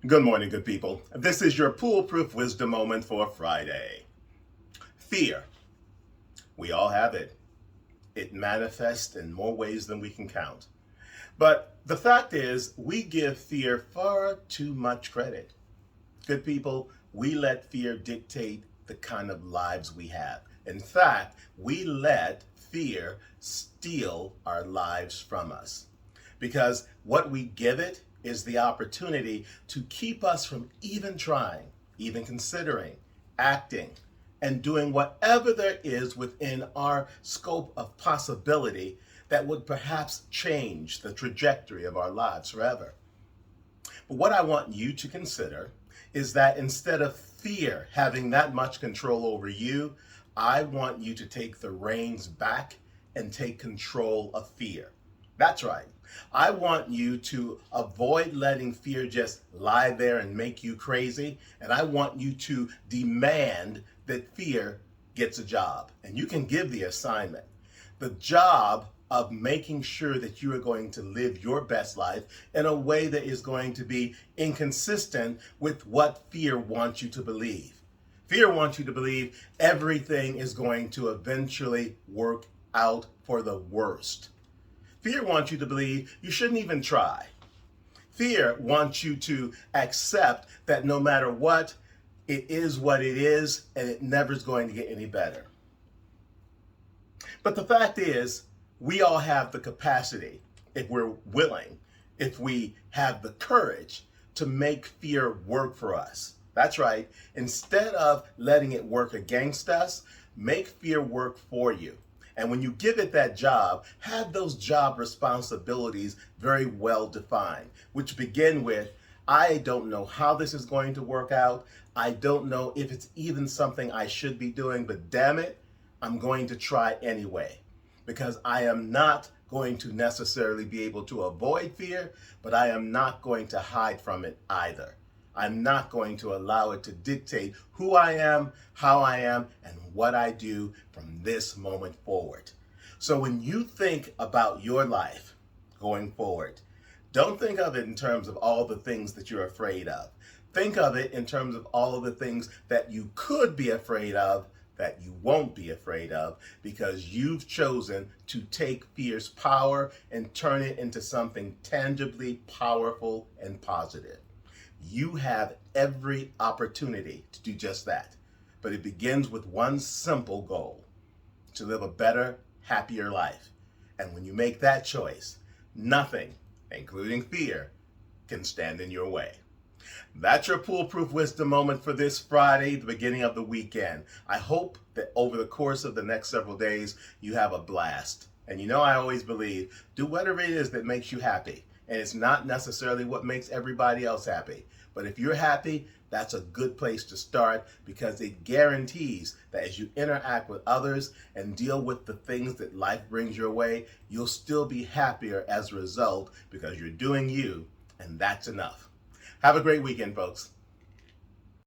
Good morning, good people. This is your Pool-Proof Wisdom Moment for Friday. Fear. We all have it. It manifests in more ways than we can count. But the fact is, we give fear far too much credit. Good people, we let fear dictate the kind of lives we have. In fact, we let fear steal our lives from us. Because what we give it is the opportunity to keep us from even trying, even considering, acting, and doing whatever there is within our scope of possibility that would perhaps change the trajectory of our lives forever. But what I want you to consider is that instead of fear having that much control over you, I want you to take the reins back and take control of fear. That's right. I want you to avoid letting fear just lie there and make you crazy. And I want you to demand that fear gets a job. And you can give the assignment. The job of making sure that you are going to live your best life in a way that is going to be inconsistent with what fear wants you to believe. Fear wants you to believe everything is going to eventually work out for the worst. Fear wants you to believe you shouldn't even try. Fear wants you to accept that no matter what, it is what it is and it never is going to get any better. But the fact is, we all have the capacity, if we're willing, if we have the courage to make fear work for us. That's right. Instead of letting it work against us, make fear work for you. And when you give it that job, have those job responsibilities very well defined, which begin with, I don't know how this is going to work out. I don't know if it's even something I should be doing, but damn it, I'm going to try anyway. Because I am not going to necessarily be able to avoid fear, but I am not going to hide from it either. I'm not going to allow it to dictate who I am, how I am, and what I do from this moment forward. So when you think about your life going forward, don't think of it in terms of all the things that you're afraid of. Think of it in terms of all of the things that you could be afraid of that you won't be afraid of because you've chosen to take fear's power and turn it into something tangibly powerful and positive. You have every opportunity to do just that. But it begins with one simple goal: to live a better, happier life. And when you make that choice, nothing, including fear, can stand in your way. That's your Pool-Proof Wisdom Moment for this Friday, the beginning of the weekend. I hope that over the course of the next several days, you have a blast. And you know, I always believe, do whatever it is that makes you happy. And it's not necessarily what makes everybody else happy. But if you're happy, that's a good place to start because it guarantees that as you interact with others and deal with the things that life brings your way, you'll still be happier as a result because you're doing you, and that's enough. Have a great weekend, folks.